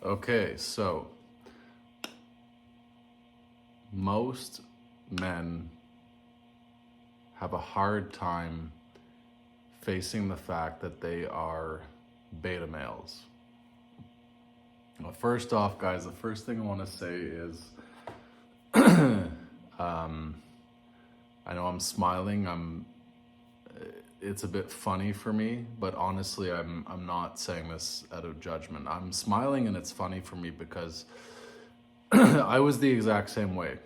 Okay, so most men have a hard time facing the fact that they are beta males. Well, first off, guys, the first thing I want to say is I know I'm smiling. It's a bit funny for me, but honestly, I'm not saying this out of judgment. I'm smiling and it's funny for me because I was the exact same way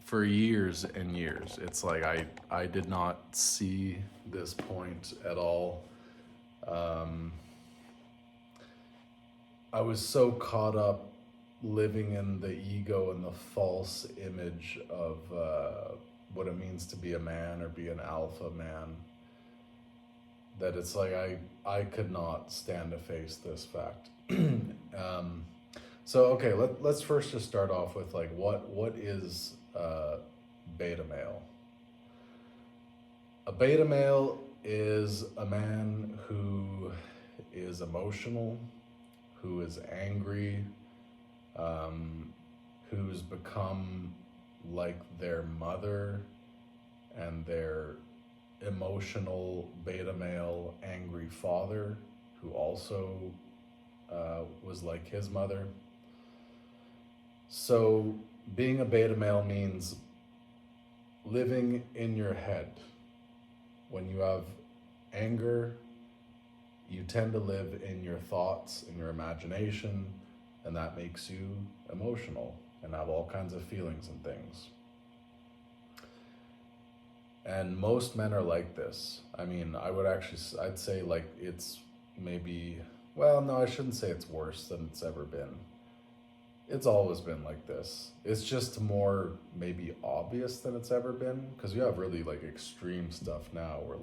for years and years. It's like I did not see this point at all. I was so caught up living in the ego and the false image of what it means to be a man or be an alpha man, that it's like I could not stand to face this fact. So okay, let's first just start off with like what is beta male? A beta male is a man who is emotional, who is angry, who's become like their mother, and their emotional beta male angry father, who also was like his mother. So being a beta male means living in your head. When you have anger, you tend to live in your thoughts, in your imagination, and that makes you emotional and have all kinds of feelings and things. And most men are like this. I mean, I'd say like it's maybe, well, no, I shouldn't say it's worse than it's ever been. It's always been like this. It's just more maybe obvious than it's ever been, because you have really like extreme stuff now where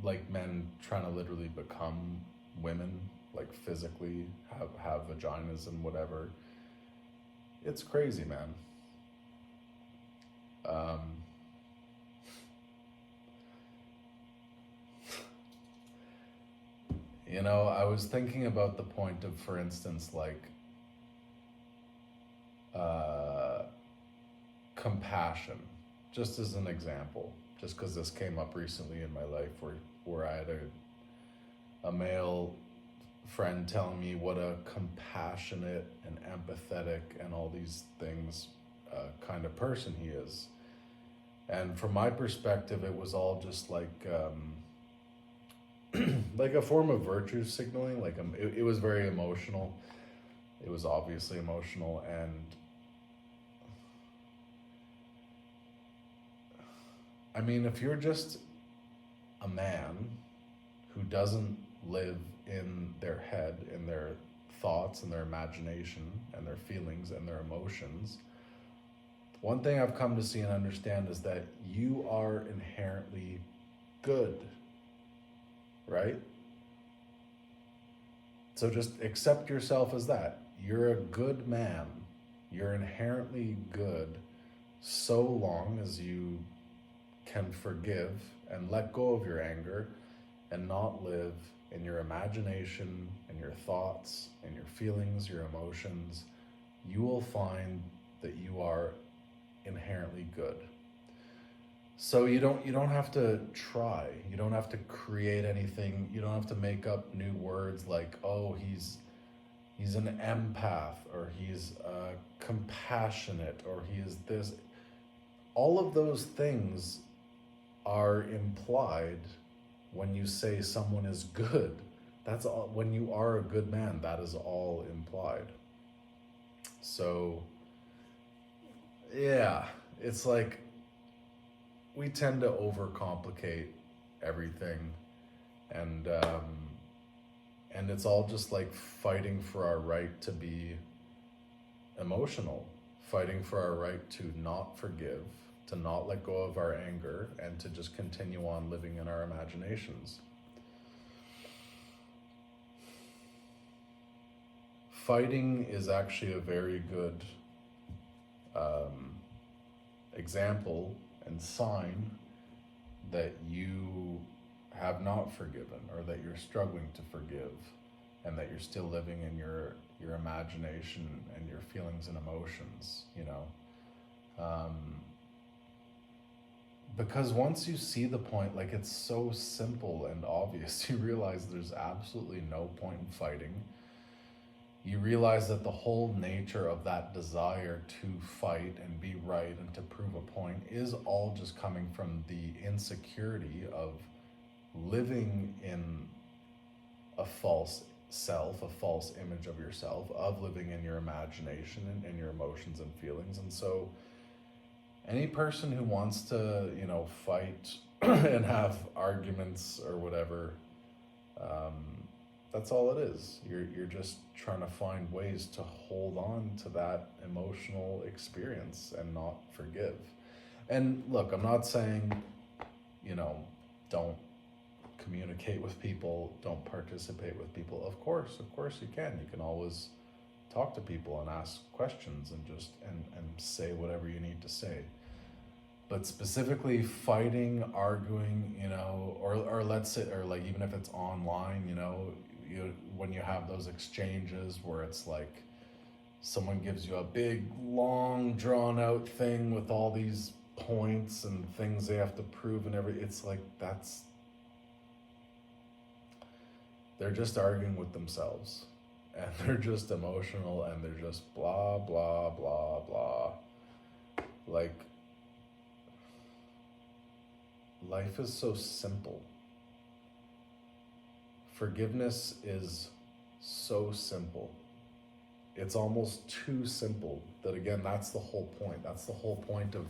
like men trying to literally become women, like physically have vaginas and whatever. It's crazy, man. I was thinking about the point of, for instance, like compassion, just as an example, just because this came up recently in my life where I had a male friend telling me what a compassionate and empathetic and all these things kind of person he is. And from my perspective, it was all just like like a form of virtue signaling. Like it was very emotional. It was obviously emotional, and I mean, if you're just a man who doesn't live in their head, in their thoughts and their imagination and their feelings and their emotions, one thing I've come to see and understand is that you are inherently good, right? So just accept yourself as that. You're a good man. You're inherently good so long as you can forgive and let go of your anger and not live in your imagination and your thoughts and your feelings, your emotions. You will find that you are inherently good. So you don't have to try. You don't have to create anything. You don't have to make up new words like, oh, he's an empath, or he's compassionate, or he is this. All of those things are implied when you say someone is good. That's all. When you are a good man, that is all implied. So yeah, it's like we tend to overcomplicate everything, and it's all just like fighting for our right to be emotional, fighting for our right to not forgive, to not let go of our anger, and to just continue on living in our imaginations. Fighting is actually a very good example and sign that you have not forgiven, or that you're struggling to forgive, and that you're still living in your imagination and your feelings and emotions, you know. Because once you see the point, like, it's so simple and obvious, you realize there's absolutely no point in fighting. You realize that the whole nature of that desire to fight and be right and to prove a point is all just coming from the insecurity of living in a false self, a false image of yourself, of living in your imagination and your emotions and feelings. And so any person who wants to, you know, fight and have arguments or whatever, that's all it is. You're just trying to find ways to hold on to that emotional experience and not forgive. And look, I'm not saying, you know, don't communicate with people, don't participate with people. Of course you can. You can always talk to people and ask questions and just and say whatever you need to say. But specifically fighting, arguing, you know, or let's say, or like even if it's online, you know, when you have those exchanges where it's like someone gives you a big, long, drawn out thing with all these points and things they have to prove and it's like they're just arguing with themselves, and they're just emotional, and they're just blah, blah, blah, blah. Like, life is so simple. Forgiveness is so simple. It's almost too simple. That again, that's the whole point. That's the whole point of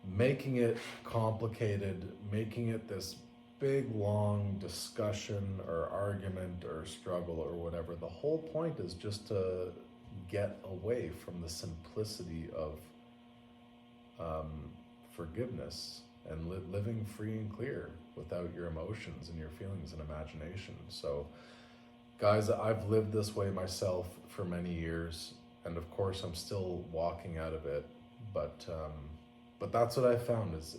making it complicated, making it this big, long discussion or argument or struggle or whatever. The whole point is just to get away from the simplicity of forgiveness and living free and clear without your emotions and your feelings and imagination. So, guys, I've lived this way myself for many years, and of course I'm still walking out of it, but that's what I found is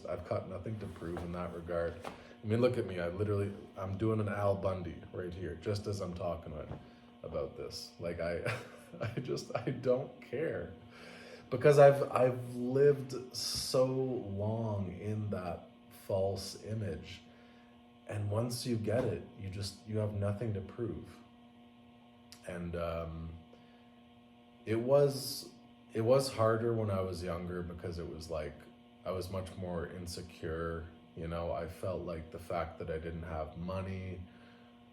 I've got nothing to prove in that regard. I mean, look at me. I'm doing an Al Bundy right here, just as I'm talking about this. Like, I don't care, because I've lived so long in that false image, and once you get it, you have nothing to prove. And it was harder when I was younger, because it was like I was much more insecure. You know, I felt like the fact that I didn't have money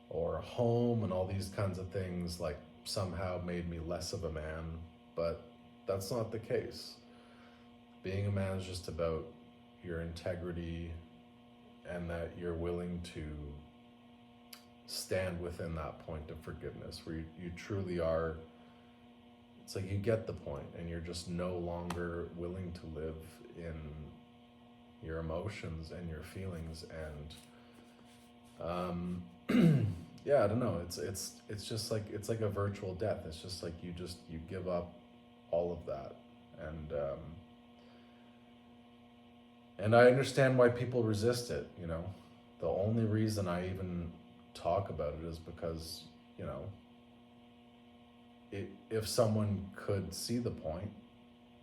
or a home and all these kinds of things like somehow made me less of a man, but that's not the case. Being a man is just about your integrity, and that you're willing to stand within that point of forgiveness where you truly are. It's like you get the point, and you're just no longer willing to live in your emotions and your feelings. And yeah, I don't know. It's just like, it's like a virtual death. It's just like you give up all of that. And I understand why people resist it. You know, the only reason I even talk about it is because, you know, if someone could see the point,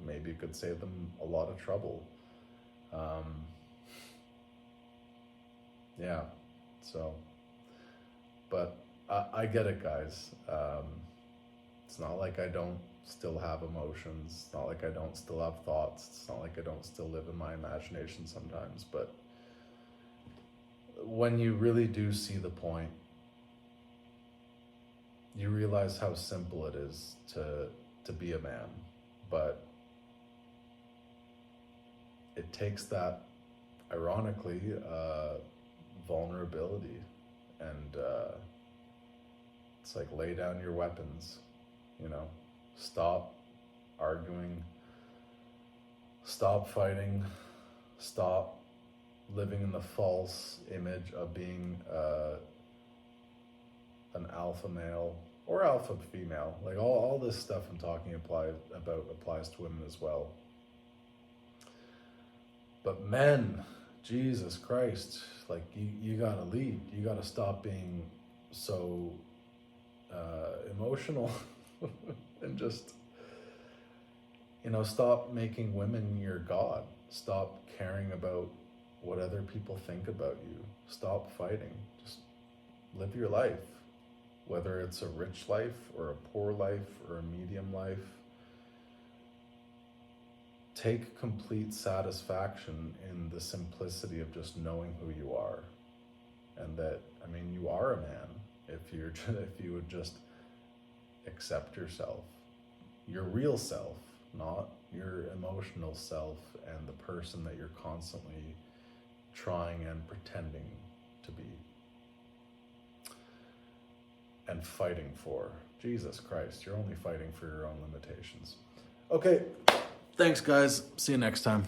maybe it could save them a lot of trouble. Yeah, so, but I get it, guys. It's not like I don't still have emotions. It's not like I don't still have thoughts. It's not like I don't still live in my imagination sometimes. But when you really do see the point, you realize how simple it is to be a man. But it takes that, ironically, vulnerability, and it's like, lay down your weapons, you know, stop arguing, stop fighting, stop living in the false image of being an alpha male or alpha female. Like, all this stuff I'm talking applies to women as well. But men, Jesus Christ, like you gotta lead. You gotta stop being so emotional and just, stop making women your God. Stop caring about what other people think about you. Stop fighting. Just live your life, whether it's a rich life or a poor life or a medium life. Take complete satisfaction in the simplicity of just knowing who you are. And that, you are a man if you would just accept yourself, your real self, not your emotional self and the person that you're constantly trying and pretending to be and fighting for. Jesus Christ, you're only fighting for your own limitations. Okay, thanks guys. See you next time.